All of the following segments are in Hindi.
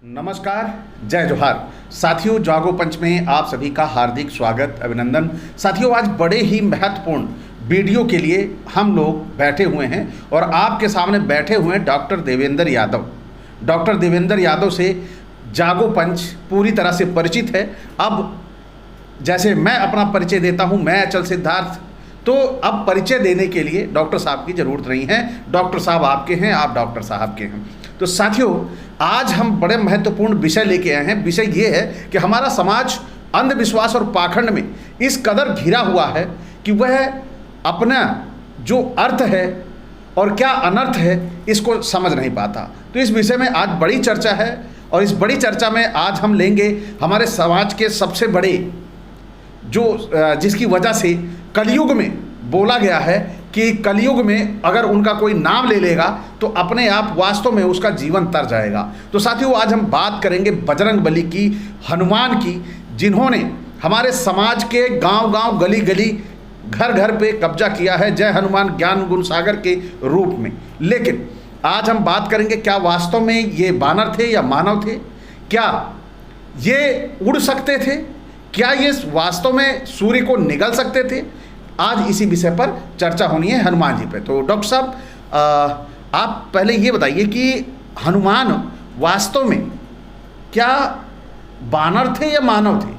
नमस्कार, जय जोहार। साथियों, जागो पंच में आप सभी का हार्दिक स्वागत, अभिनंदन। साथियों, आज बड़े ही महत्वपूर्ण वीडियो के लिए हम लोग बैठे हुए हैं और आपके सामने बैठे हुए हैं डॉक्टर देवेंद्र यादव। डॉक्टर देवेंद्र यादव से जागो पंच पूरी तरह से परिचित है। अब जैसे मैं अपना परिचय देता हूं, मैं अचल सिद्धार्थ, तो अब परिचय देने के लिए डॉक्टर साहब की ज़रूरत नहीं है। डॉक्टर साहब आपके हैं, आप डॉक्टर साहब के हैं। तो साथियों, आज हम बड़े महत्वपूर्ण विषय लेके आए हैं। विषय ये है कि हमारा समाज अंधविश्वास और पाखंड में इस कदर घिरा हुआ है कि वह अपना जो अर्थ है और क्या अनर्थ है इसको समझ नहीं पाता। तो इस विषय में आज बड़ी चर्चा है और इस बड़ी चर्चा में आज हम लेंगे हमारे समाज के सबसे बड़े जिसकी वजह से कलयुग में बोला गया है कि कलयुग में अगर उनका कोई नाम ले लेगा तो अपने आप वास्तव में उसका जीवन तर जाएगा। तो साथियों, आज हम बात करेंगे बजरंगबली की, हनुमान की, जिन्होंने हमारे समाज के गांव-गांव, गली-गली, घर-घर पे कब्जा किया है, जय हनुमान ज्ञान गुण सागर के रूप में। लेकिन आज हम बात करेंगे, क्या वास्तव में ये बानर थे या मानव थे? क्या ये उड़ सकते थे? क्या ये वास्तव में सूर्य को निगल सकते थे? आज इसी विषय पर चर्चा होनी है, हनुमान जी पे। तो डॉक्टर साहब, आप पहले ये बताइए कि हनुमान वास्तव में क्या बानर थे या मानव थे?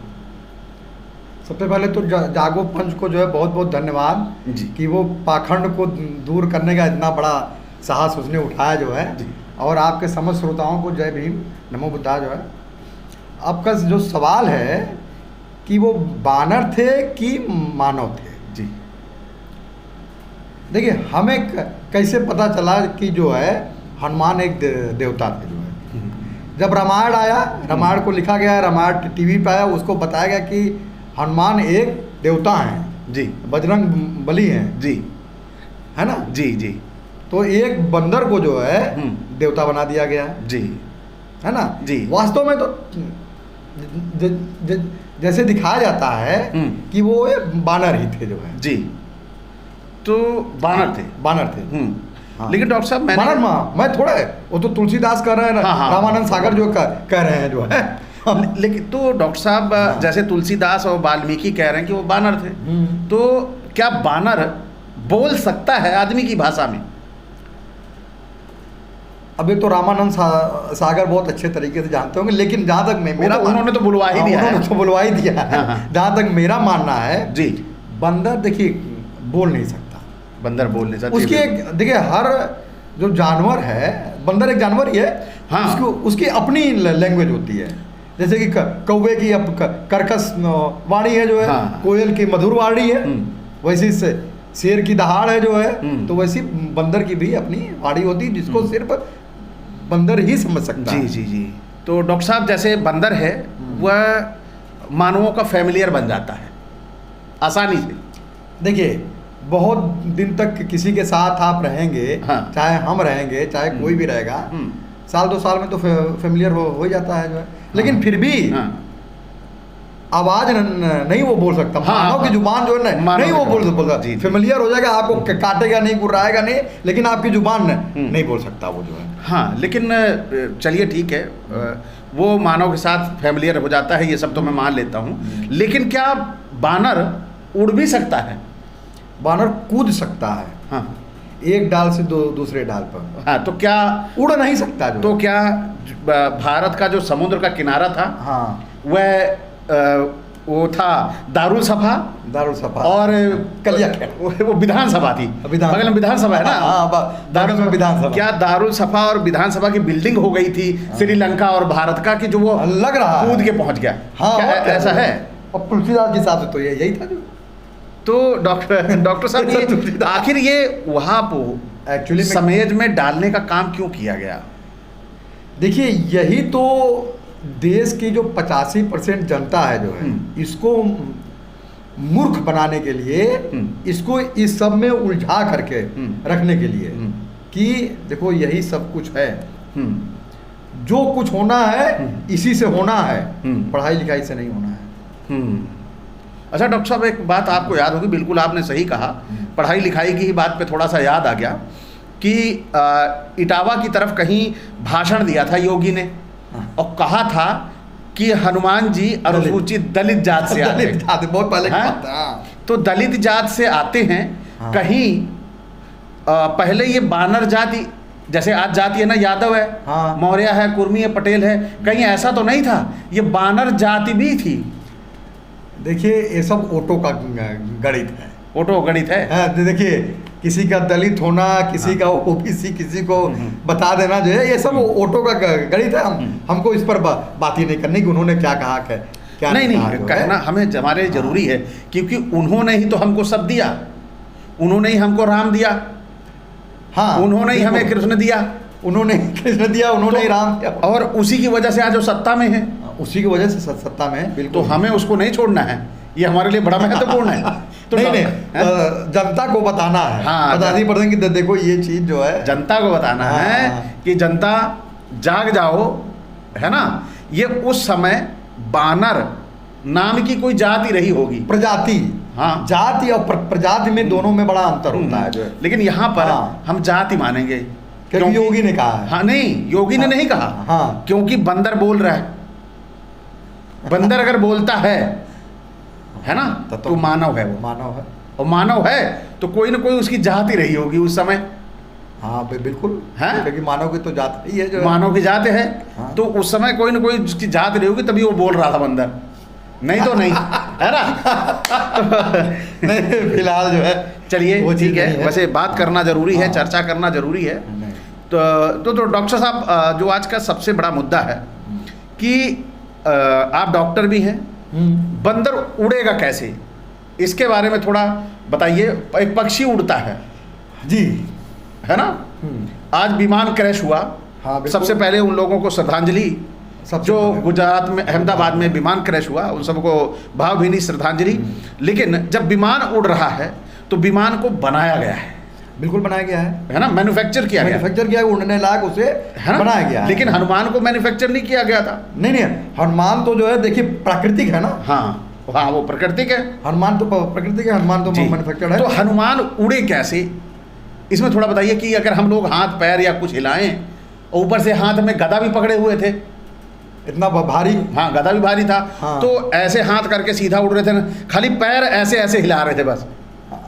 सबसे पहले तो जागो पंच को जो है बहुत बहुत धन्यवाद जी कि वो पाखंड को दूर करने का इतना बड़ा साहस उसने उठाया जो है। और आपके समस्त श्रोताओं को जय भीम, नमो बुद्धा जो है। आपका जो सवाल है कि वो बानर थे कि मानव थे, जी देखिए, हमें कैसे पता चला कि जो है हनुमान एक देवता थे जो है। जब रामायण आया, रामायण को लिखा गया, रामायण टीवी पे आया, उसको बताया गया कि हनुमान एक देवता हैं जी, बजरंग बली हैं जी, है ना। जी जी तो एक बंदर को जो है देवता बना दिया गया, जी, है ना जी। वास्तव में तो जैसे दिखाया जाता है कि वो एक बानर ही थे जो है। जी, तो बानर थे, बानर थे। हाँ। लेकिन डॉक्टर साहब, बानर मैं थोड़ा वो तो तुलसीदास कह रहे हैं, हाँ। रामानंद सागर जो कह रहे हैं जो है। लेकिन तो डॉक्टर साहब, जैसे तुलसीदास और वाल्मीकि कह रहे हैं कि वो बानर थे, तो क्या बानर बोल सकता है आदमी की भाषा में? अभी तो रामानंद सागर बहुत अच्छे तरीके से जानते होंगे, लेकिन जहाँ तक मेरा उन्होंने तो बुलवा ही दिया है। उन्होंने तो बुलवा ही दिया है। जहाँ तक मेरा मानना है जी, बंदर देखिए बोल नहीं सकता। बंदर बोल नहीं सकता। उसके देखिए, हर जो जानवर है, बंदर एक जानवर ही है। हाँ। उसकी अपनी लैंग्वेज होती है। जैसे कि कौवे की अब कर्कश वाणी है जो है, हाँ। कोयल की मधुर वाणी है, वैसी से शेर की दहाड़ है जो है, तो वैसी बंदर की भी अपनी वाणी होती है, जिसको सिर्फ बंदर ही समझ सकता है। जी जी जी। तो डॉक्टर साहब, जैसे बंदर है वह मानवों का फैमिलियर बन जाता है आसानी से। देखिए, बहुत दिन तक किसी के साथ आप रहेंगे, हाँ। चाहे हम रहेंगे, चाहे कोई भी रहेगा, साल 2 साल में तो फेमिलियर हो जाता है जो है। लेकिन फिर भी आवाज नहीं वो बोल सकता। मानव की जुबान जो है ना, नहीं वो बोल सकता। फेमिलियर हो जाएगा, आपको काटेगा नहीं, गुर्राएगा नहीं, लेकिन आपकी जुबान नहीं बोल सकता वो जो है। हाँ, लेकिन चलिए ठीक है, वो मानव के साथ फैमिलियर हो जाता है, ये सब तो मैं मान लेता हूँ। लेकिन क्या बानर उड़ भी सकता है? बानर कूद सकता है, हाँ, एक डाल से दूसरे डाल पर। हाँ, तो क्या उड़ नहीं सकता जो? तो क्या भारत का जो समुद्र का किनारा था, हाँ, वह वो था दारुल सफा और कलियाखेड़, वो विधानसभा थी, बगल में विधानसभा है ना। दारुल में विधानसभा। क्या दारुल सफा और विधानसभा की बिल्डिंग हो गई थी श्रीलंका और भारत का, कि जो वो लग रहा कूद के पहुंच गया? हाँ, क्या ऐसा है? और तुलसीदास के हिसाब से तो यही था जो। तो डॉक्टर साहब, ये आखिर ये वहाँ को एक्चुअली समेज में डालने का काम क्यों किया गया? देखिए, यही तो देश की जो 85% जनता है जो है, इसको मूर्ख बनाने के लिए, इसको इस सब में उलझा करके रखने के लिए कि देखो यही सब कुछ है, जो कुछ होना है इसी से होना है, पढ़ाई लिखाई से नहीं होना है। अच्छा डॉक्टर साहब, एक बात आपको याद होगी, बिल्कुल आपने सही कहा, पढ़ाई लिखाई की ही बात पे थोड़ा सा याद आ गया कि इटावा की तरफ कहीं भाषण दिया था योगी ने, और कहा था कि हनुमान जी अनुसूचित दलित जात से आते दलित जात, बहुत पहले की हैं? बात है, हाँ। तो दलित जात से आते हैं। हाँ। कहीं पहले ये बानर जाति, जैसे आज जाति है ना, यादव है, हाँ। मौर्य है, कुर्मी है, पटेल है, कहीं ऐसा तो नहीं था, ये बानर जाति भी थी। देखिए ये सब ऑटो का गणित है। ऑटो गणित है। हाँ, देखिए किसी का दलित होना, किसी का ओबीसी, किसी को बता देना जो है, ये सब ऑटो का गणित है। हमको इस पर बात ही नहीं करनी कि उन्होंने क्या कहा है, क्या नहीं कहा नहीं जो कहना है। हमें हमारे जरूरी है, क्योंकि उन्होंने ही तो हमको सब दिया, उन्होंने ही हमको राम दिया, हाँ, उन्होंने ही हमें कृष्ण दिया, उन्होंने कृष्ण दिया, उन्होंने ही राम दिया, और उसी की वजह से आज वो सत्ता में है। उसी की वजह से सत्ता में है। तो बिल्कुल हमें उसको नहीं छोड़ना है, ये हमारे लिए बड़ा महत्वपूर्ण है। तो नहीं, हैं? जनता को बताना है। हाँ, बतानी पड़ेगी कि देखो ये चीज जो है, जनता को बताना हाँ। है कि जनता जाग जाओ, है ना। ये उस समय बानर नाम की कोई जाति रही होगी, प्रजाति, हाँ। जाति और प्रजाति में दोनों में बड़ा अंतर होता है जो है। लेकिन यहाँ पर हाँ। हम जाति मानेंगे, क्योंकि योगी ने कहा है। हाँ नहीं, योगी ने हाँ। नहीं कहा, हाँ। क्योंकि बंदर बोल रहा है। बंदर अगर बोलता है ना, तो मानव है वो, मानव है। और मानव है तो कोई ना कोई उसकी जाति रही होगी उस समय, हाँ बिल्कुल हैं? क्योंकि मानव की तो जात ही है जो है। मानव की जात है। हाँ। तो उस समय कोई ना कोई उसकी जात रही होगी, तभी वो बोल रहा था बंदर, नहीं तो नहीं, है ना। नहीं फिलहाल जो है चलिए वो चीज़ ठीक है, नहीं है। वैसे बात करना जरूरी है, हाँ। चर्चा करना जरूरी है। नहीं। तो डॉक्टर साहब, जो आज का सबसे बड़ा मुद्दा है कि आप डॉक्टर भी हैं, बंदर उड़ेगा कैसे, इसके बारे में थोड़ा बताइए। एक पक्षी उड़ता है जी, है ना। आज विमान क्रैश हुआ, हाँ, बिल्कुल। सबसे पहले उन लोगों को श्रद्धांजलि, सबसे जो पहले। गुजरात में अहमदाबाद में विमान क्रैश हुआ, उन सबको भावभीनी श्रद्धांजलि। लेकिन जब विमान उड़ रहा है तो विमान को बनाया गया है बिल्कुल बनाया गया है ना, मैन्युफैक्चर किया गया मैन्युफैक्चर किया, उड़ने लायक उसे है ना, बनाया गया है। लेकिन हनुमान को मैन्युफैक्चर नहीं किया गया था। नहीं, हनुमान तो जो है देखिए प्राकृतिक है ना। हाँ हाँ, वो प्राकृतिक है, हनुमान तो प्राकृतिक है, हनुमान तो जी। मैन्युफैक्चर्ड है। तो हनुमान उड़े कैसे, इसमें थोड़ा बताइए। कि अगर हम लोग हाथ पैर या कुछ हिलाएं, और ऊपर से हाथ में गदा भी पकड़े हुए थे, इतना भारी, हाँ गदा भी भारी था, हाँ। तो ऐसे हाथ करके सीधा उड़ रहे थे ना, खाली पैर ऐसे ऐसे हिला रहे थे, बस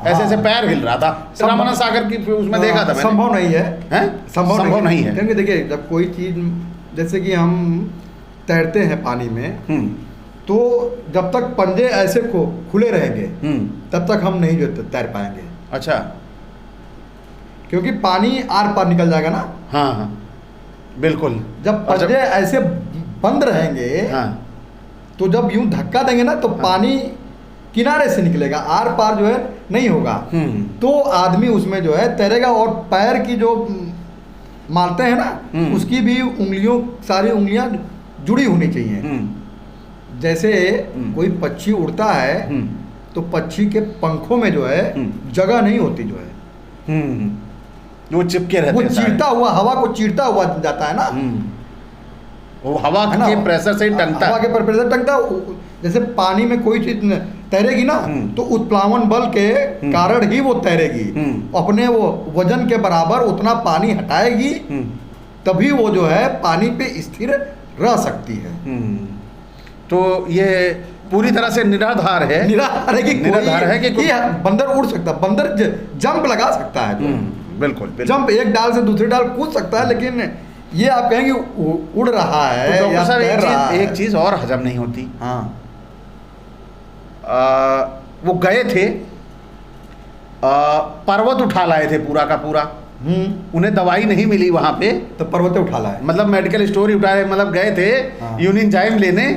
ऐसे ऐसे पैर हिल रहा था। रामानंद सागर की उसमें देखा था मैंने। संभव नहीं है, हैं? संभव नहीं है। क्योंकि देखिए जब कोई चीज, जैसे कि हम तैरते हैं पानी में, तो जब तक पंजे ऐसे खुले रहेंगे तब तक हम नहीं जो तैर पाएंगे। अच्छा, क्योंकि पानी आर पार निकल जाएगा ना। हाँ हाँ बिल्कुल। जब और पंजे ऐसे बंद रहेंगे, हाँ तो जब यूं धक्का देंगे ना, तो पानी किनारे से निकलेगा, आर पार जो है नहीं होगा। तो आदमी उसमें जो है तैरेगा। और पैर की जो मारते हैं ना, उसकी भी उंगलियों, सारी उंगलियां जुड़ी होनी चाहिए। जैसे कोई पक्षी उड़ता है, तो पक्षी के पंखों में जो है जगह नहीं होती जो है, वो चिपके रहते वो हैं चीरता हुआ, हवा को चीरता हुआ जाता है ना। वो हवा है ना? के प्रेशर से ही टंगता हवा है। के प्रेशर टंगता है। जैसे पानी में कोई चीज तैरेगी ना, तो उत्प्लावन बल के कारण ही वो तैरेगी। अपने वो वजन के बराबर उतना पानी हटाएगी, तभी वो जो है पानी पे स्थिर रह सकती है। तो ये पूरी तरह से निराधार है, निराधार है कि निराधार है कि बंदर उड़ सकता है, बंदर जंप लगा सकता है। बिल्कुल बिल्कुल। जंप एक डाल से दूसरे डाल कूद सकता है, लेकिन ये आप कहेंगे उड़ रहा है तो डॉक्टर या साहब तैर रहा है। एक चीज और हजम नहीं होती। हाँ, वो गए थे, पर्वत उठा लाए थे पूरा का पूरा, उन्हें दवाई नहीं मिली वहां पे, तो पर्वत उठा लाए, मतलब मेडिकल स्टोर ही उठाए, मतलब गए थे हाँ। यूनिनजाइम लेने,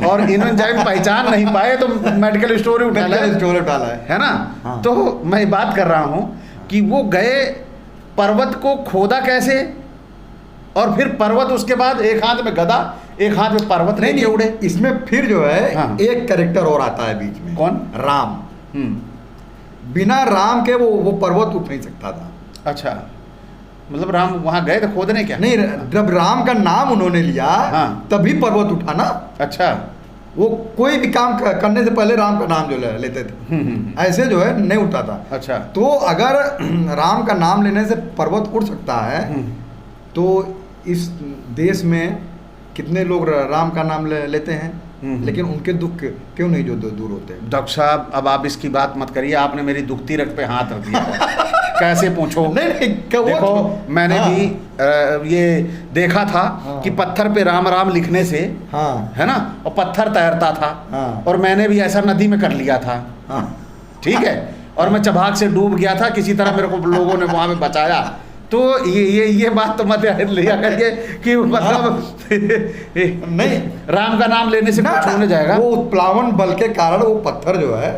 और यूनिनजाइम पहचान नहीं पाए तो मेडिकल स्टोर ही उठा लाए, स्टोर उठा लाए, है ना। हाँ। तो मैं बात कर रहा हूं कि वो गए, पर्वत को खोदा कैसे, और फिर पर्वत उसके बाद एक हाथ में गदा, एक हाथ में पर्वत लेके उड़े। इसमें फिर जो है हाँ। एक कैरेक्टर और आता है बीच में। कौन? राम। बिना राम के वो पर्वत उठ नहीं सकता था। अच्छा, मतलब राम वहां गए थे खोदने क्या? नहीं, जब राम का नाम उन्होंने लिया, हाँ। तभी पर्वत उठा ना। अच्छा, वो कोई भी काम करने से पहले राम का नाम जो लेते थे, ऐसे जो है नहीं उठता था। अच्छा। तो अगर राम का नाम लेने से पर्वत उड़ सकता है, तो इस देश में कितने लोग राम का नाम लेते हैं, लेकिन उनके दुख क्यों नहीं जो दूर होते हैं? डॉक्टर साहब अब आप इसकी बात मत करिए, आपने मेरी दुखती रग पे हाथ रख दिया। कैसे पूछो? नहीं देखो मैंने भी ये देखा था कि पत्थर पे राम राम लिखने से है ना, और पत्थर तैरता था, और मैंने भी ऐसा नदी में कर लिया था, ठीक है, और मैं चबाक से डूब गया था, किसी तरह मेरे को लोगों ने वहां में बचाया। तो ये बात तो मत लिया करिए कि मतलब नहीं, राम का नाम लेने से कुछ होने जाएगा। वो उत्प्लावन बल के कारण वो पत्थर जो है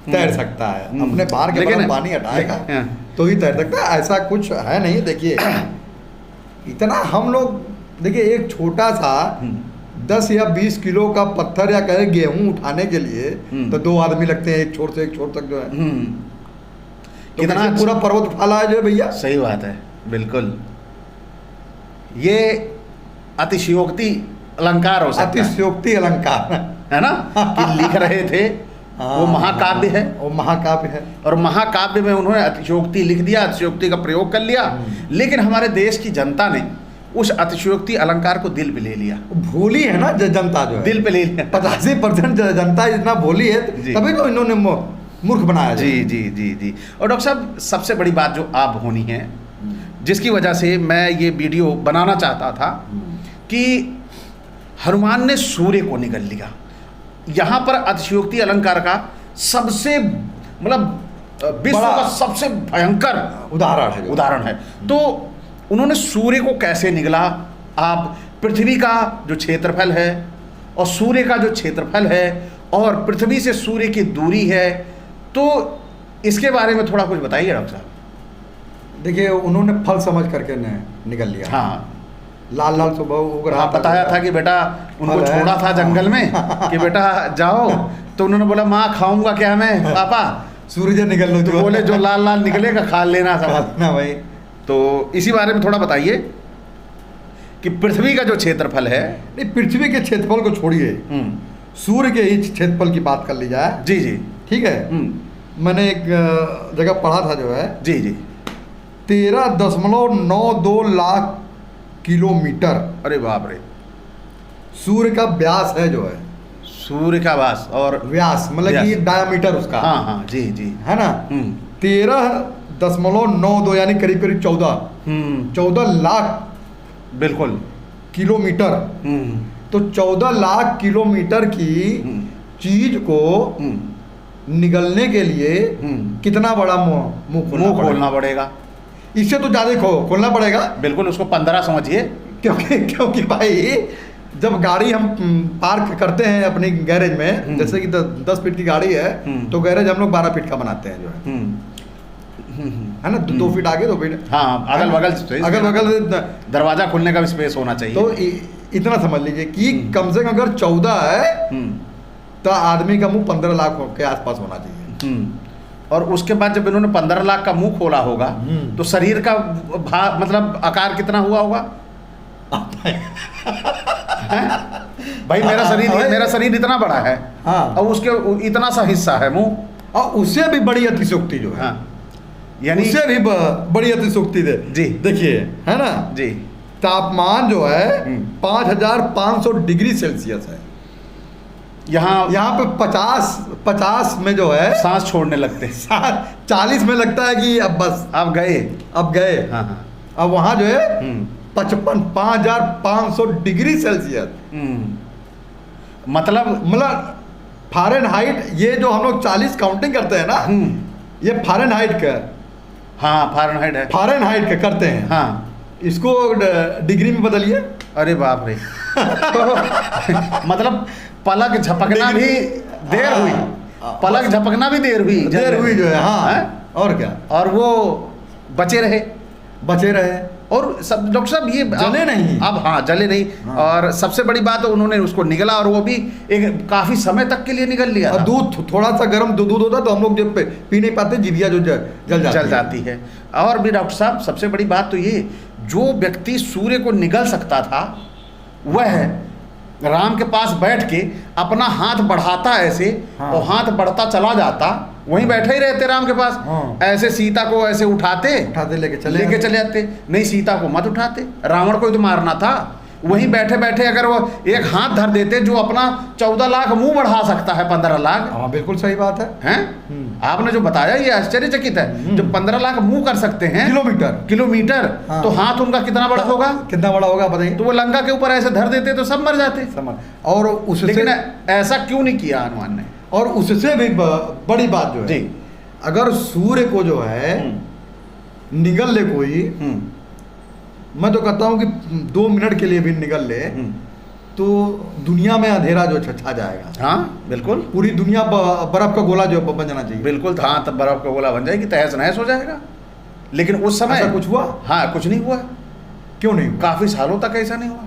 तैर सकता है, अपने बाहर के बाद पानी हटाएगा तो ही तैर सकता है, ऐसा कुछ है नहीं। देखिए इतना हम लोग, देखिए एक छोटा सा 10 या 20 किलो का पत्थर या कहे गेहूं उठाने के लिए तो 2 आदमी लगते हैं, एक छोर से एक छोर तक जो है, तो कितना पूरा पर्वत उठा लाया जो है भैया। सही बात है, बिल्कुल। ये अतिशयोक्ति अलंकार हो सकता है, अतिशयोक्ति अलंकार है ना, कि लिख रहे थे वो महाकाव्य है, वो महाकाव्य है, और महाकाव्य में उन्होंने अतिशयोक्ति लिख दिया, अतिशयोक्ति का प्रयोग कर लिया, लेकिन हमारे देश की जनता ने उस अतिशयोक्ति अलंकार को दिल पे ले लिया। भोली है ना जनता, जो है दिल पे ले लिया। 85% जनता इतना भोली है, तभी तो इन्होंने मूर्ख बनाया। जी जी जी जी। और डॉक्टर साहब सबसे बड़ी बात जो आप होनी है, जिसकी वजह से मैं ये वीडियो बनाना चाहता था, कि हनुमान ने सूर्य को निगल लिया। यहाँ पर अतिशयोक्ति अलंकार का सबसे मतलब विश्व का सबसे भयंकर उदाहरण है। तो उन्होंने सूर्य को कैसे निगला? आप पृथ्वी का जो क्षेत्रफल है और सूर्य का जो क्षेत्रफल है और पृथ्वी से सूर्य की दूरी है, तो इसके बारे में थोड़ा कुछ बताइए डॉक्टर साहब। देखिए उन्होंने फल समझ करके निकल लिया। हाँ, लाल लाल सुबह उग रहा था, बताया था कि बेटा उनको छोड़ा था जंगल में कि बेटा जाओ, तो उन्होंने बोला माँ खाऊंगा क्या मैं पापा? सूरज निकल लो, तो बोले जो लाल लाल निकलेगा खा लेना सब ना भाई। तो इसी बारे में थोड़ा बताइए कि पृथ्वी का जो क्षेत्रफल है। नहीं, पृथ्वी के क्षेत्रफल को छोड़िए, सूर्य के ही क्षेत्रफल की बात कर ली जाए। जी जी, ठीक है। मैंने एक जगह पढ़ा था जो है, जी जी, 13.92 लाख किलोमीटर। अरे बाप रे, सूर्य का व्यास है जो है, सूर्य का व्यास और व्यास मतलब कि डायमीटर उसका। हाँ हाँ, जी जी, है ना। 13.92 यानी करीब करीब 14 लाख बिल्कुल किलोमीटर। तो 14 लाख किलोमीटर की चीज को निगलने के लिए कितना बड़ा मुंह खोलना पड़ेगा? इससे तो ज्यादा खोलना पड़ेगा। बिल्कुल, उसको 15 समझिए। क्योंकि भाई जब गाड़ी हम पार्क करते हैं अपनी गैरेज में, जैसे कि 10 फीट की गाड़ी है, तो गैरेज हम लोग 12 फीट का बनाते हैं जो है ना, 2 फीट आगे 2 फीट, हाँ, अगल बगल दरवाजा खोलने का भी स्पेस होना चाहिए। तो इतना समझ लीजिए कि कम से कम अगर 14 है तो आदमी का मुंह 15 लाख के आसपास होना चाहिए। और उसके बाद जब इन्होंने 15 लाख का मुंह खोला होगा तो शरीर का मतलब आकार कितना हुआ होगा? भाई मेरा शरीर इतना बड़ा है, और उसके इतना सा हिस्सा है मुंह, और उससे भी बड़ी अतिशयोक्ति जो है, यानी उससे भी बड़ी अतिशयोक्ति जी देखिए, है ना जी। तापमान जो है 5500 डिग्री सेल्सियस है। यहाँ पे 50 में जो है सांस छोड़ने लगते हैं, 40 में लगता है कि अब बस अब गए। हाँ। अब वहाँ जो है 5500 डिग्री सेल्सियस, मतलब फारेनहाइट, ये जो हम लोग 40 काउंटिंग करते हैं ना, ये फारेनहाइट का, हाँ फारेनहाइट है, फारेनहाइट का करते हैं। हाँ, इसको डिग्री में बदलिए। अरे बाप रे मतलब पलक झपकना भी देर हुई, देर हुई जो है। हाँ, और क्या, और वो बचे रहे। और सब डॉक्टर साहब ये जले नहीं, अब हाँ जले नहीं। हाँ। और सबसे बड़ी बात उन्होंने उसको निगला, और वो भी एक काफी समय तक के लिए निगल लिया। दूध थोड़ा सा गर्म दूध होता तो हम लोग जब पी नहीं पाते, जिभिया जो जल जाती है। और भी डॉक्टर साहब सबसे बड़ी बात तो ये, जो व्यक्ति सूर्य को निगल सकता था वह राम के पास बैठ के अपना हाथ बढ़ाता ऐसे, हाँ। और हाथ बढ़ता चला जाता, वहीं बैठे ही रहते राम के पास। हाँ। ऐसे सीता को ऐसे उठाते लेके चले जाते। नहीं, सीता को मत उठाते, रावण को ही तो मारना था, वहीं बैठे बैठे अगर वो एक हाथ धर देते जो अपना 14 लाख मुंह बढ़ा सकता है 15 लाख। हाँ बिल्कुल सही बात है। हैं आपने जो बताया ये आश्चर्यचकित है। जब 15 लाख मुंह कर सकते हैं किलोमीटर हाँ। तो हाथ उनका कितना बड़ा होगा? कितना बड़ा होगा बताइए। तो वो लंका के ऊपर ऐसे धर देते तो सब मर जाते। और उससे, लेकिन ऐसा क्यों नहीं किया हनुमान ने? और उससे भी बड़ी बात जो है, अगर सूर्य को जो है निगल ले कोई, मैं तो कहता हूँ कि 2 मिनट के लिए भी निगल ले तो दुनिया में अंधेरा जो छा जाएगा। हाँ बिल्कुल, पूरी दुनिया बर्फ का गोला जो बन जाना चाहिए। बिल्कुल, हाँ तब बर्फ का गोला बन जाएगी, तहस नहस हो जाएगा। लेकिन उस समय ऐसा कुछ हुआ? हाँ कुछ नहीं हुआ। क्यों नहीं हुआ? काफी सालों तक ऐसा नहीं हुआ।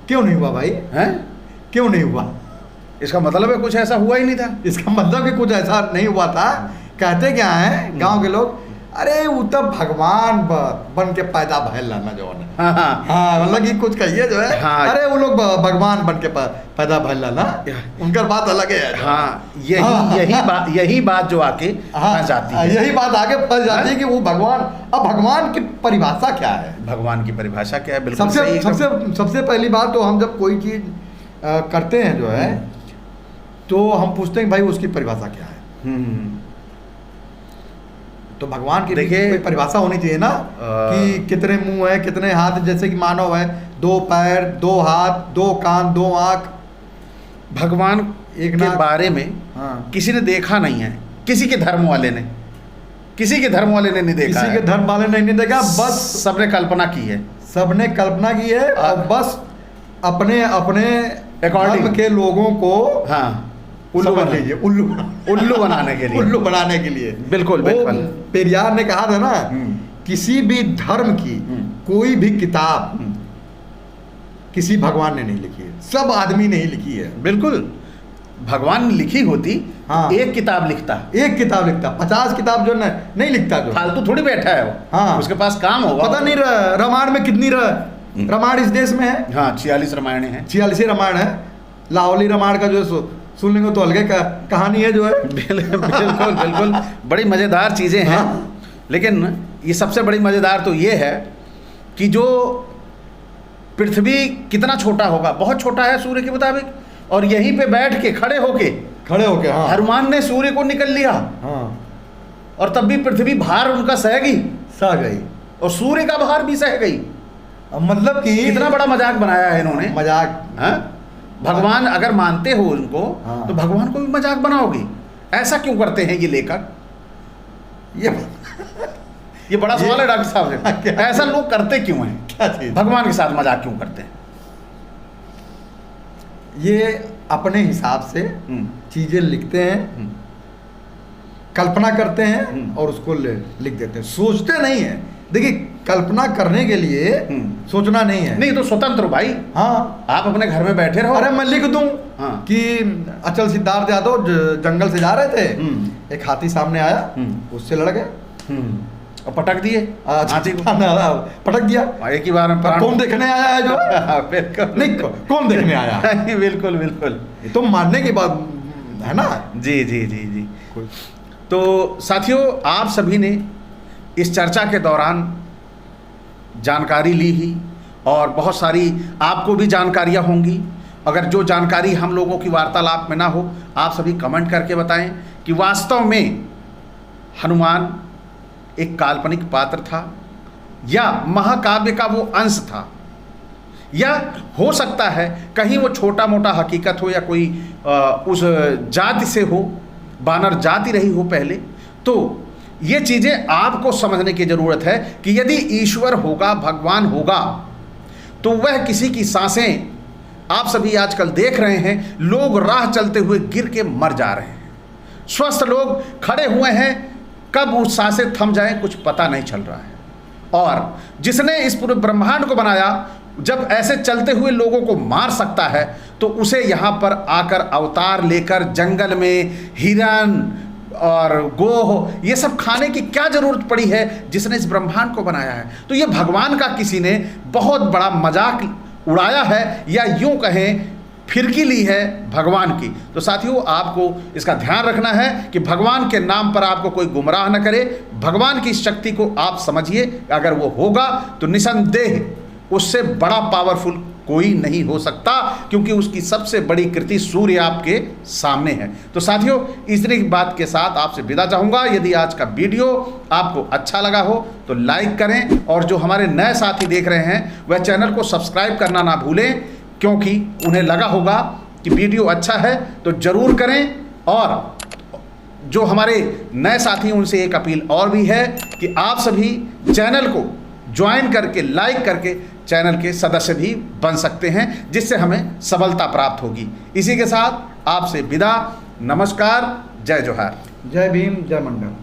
क्यों नहीं हुआ भाई? हैं क्यों नहीं हुआ? इसका मतलब है कुछ ऐसा हुआ ही नहीं था। इसका मतलब कि कुछ ऐसा नहीं हुआ था। कहते क्या है गांव के लोग, अरे वो तो भगवान बन के पैदा भैल लाना जो है। हाँ मतलब कि कुछ कहिए जो है। हाँ, अरे वो लोग भगवान बन के पैदा भैल लाना, उनका बात अलग है। हाँ यही बात जो आके फंस जाती है। यही बात आगे फंस जाती है कि वो भगवान, अब भगवान की परिभाषा क्या है? भगवान की परिभाषा क्या है? बिल्कुल सबसे पहली बात तो हम जब कोई चीज करते हैं जो है तो हम पूछते हैं भाई उसकी परिभाषा क्या है। तो भगवान की देखिए कोई परिभाषा होनी चाहिए ना कि कितने मुंह है, कितने हाथ। जैसे कि मानव है 2 पैर, 2 हाथ, 2 कान, 2 आंख। भगवान एक के बारे में किसी ने देखा नहीं है, किसी के धर्म वाले ने नहीं देखा, किसी के धर्म वाले ने नहीं देखा, बस सबने कल्पना की है। सबने कल्पना की है और बस अपने अपने धर्म के लोगों को उल्लू बनाने के लिए बिल्कुल। पेरियार ने कहा था ना, किसी भी धर्म की कोई भी किताब किसी भगवान ने नहीं लिखी है, सब आदमी ने ही लिखी है। बिल्कुल, भगवान ने लिखी होती एक किताब लिखता 50 किताब जो नहीं लिखता, जो फालतू थोड़ी बैठा है वो। हाँ उसके पास काम होगा। पता नहीं रामायण में कितनी रामायण इस देश में है। हाँ 46 रामायण है। 46 रामायण है। लाहौली रामायण का जो सुन लेंगे तो अलग कहानी है जो है। बिल्कुल बड़ी मज़ेदार चीज़ें हैं। लेकिन ये सबसे बड़ी मज़ेदार तो ये है कि जो पृथ्वी कितना छोटा होगा, बहुत छोटा है सूर्य के मुताबिक, और यहीं पे बैठ के खड़े होके हनुमान ने सूर्य को निकल लिया। और तब भी पृथ्वी भार उनका सह गई और सूर्य का भार भी सह गई। मतलब कि कितना बड़ा मजाक बनाया है इन्होंने। मजाक भगवान अगर मानते हो उनको तो भगवान को भी मजाक बनाओगे? ऐसा क्यों करते हैं ये लेखक? ये बड़ा सवाल है डॉक्टर साहब से। ऐसा लोग करते क्यों हैं? क्या चीज? भगवान के साथ मजाक क्यों करते हैं? ये अपने हिसाब से चीजें लिखते हैं, कल्पना करते हैं और उसको लिख देते हैं, सोचते नहीं है। देखिए कल्पना करने के लिए सोचना नहीं है। नहीं तो स्वतंत्र हो भाई। हाँ आप अपने घर में बैठे रहो। अरे मैं लिख दूं कि अचल सिद्धार्थ यादव जंगल से जा रहे थे, एक हाथी सामने आया, उससे लड़ गए और पटक दिए। हाथी को पटक दिया एक ही बार में। कौन देखने आया है जो? नहीं कौन देखने आया? बिल्कुल ये तो मानने की बात है ना। जी। तो साथियों, आप सभी ने इस चर्चा के दौरान जानकारी ली ही, और बहुत सारी आपको भी जानकारियाँ होंगी। अगर जो जानकारी हम लोगों की वार्तालाप में ना हो, आप सभी कमेंट करके बताएं कि वास्तव में हनुमान एक काल्पनिक पात्र था या महाकाव्य का वो अंश था, या हो सकता है कहीं वो छोटा मोटा हकीकत हो, या कोई उस जाति से हो, बानर जाति रही हो पहले। तो ये चीज़ें आपको समझने की ज़रूरत है कि यदि ईश्वर होगा, भगवान होगा, तो वह किसी की सांसें, आप सभी आजकल देख रहे हैं लोग राह चलते हुए गिर के मर जा रहे हैं, स्वस्थ लोग खड़े हुए हैं, कब उस सांसें थम जाएं कुछ पता नहीं चल रहा है। और जिसने इस पूरे ब्रह्मांड को बनाया, जब ऐसे चलते हुए लोगों को मार सकता है, तो उसे यहाँ पर आकर अवतार लेकर जंगल में हिरन और गोह ये सब खाने की क्या जरूरत पड़ी है जिसने इस ब्रह्मांड को बनाया है? तो ये भगवान का किसी ने बहुत बड़ा मजाक उड़ाया है, या यूं कहें फिरकी ली है भगवान की। तो साथियों, आपको इसका ध्यान रखना है कि भगवान के नाम पर आपको कोई गुमराह न करे। भगवान की शक्ति को आप समझिए, अगर वो होगा तो निसंदेह उससे बड़ा पावरफुल कोई नहीं हो सकता, क्योंकि उसकी सबसे बड़ी कृति सूर्य आपके सामने है। तो साथियों, इतनी बात के साथ आपसे विदा चाहूँगा। यदि आज का वीडियो आपको अच्छा लगा हो तो लाइक करें, और जो हमारे नए साथी देख रहे हैं वह चैनल को सब्सक्राइब करना ना भूलें, क्योंकि उन्हें लगा होगा कि वीडियो अच्छा है तो ज़रूर करें। और जो हमारे नए साथी उनसे एक अपील और भी है कि आप सभी चैनल को ज्वाइन करके, लाइक करके चैनल के सदस्य भी बन सकते हैं, जिससे हमें सफलता प्राप्त होगी। इसी के साथ आपसे विदा, नमस्कार, जय जोहार। जय भीम, जय मंडल।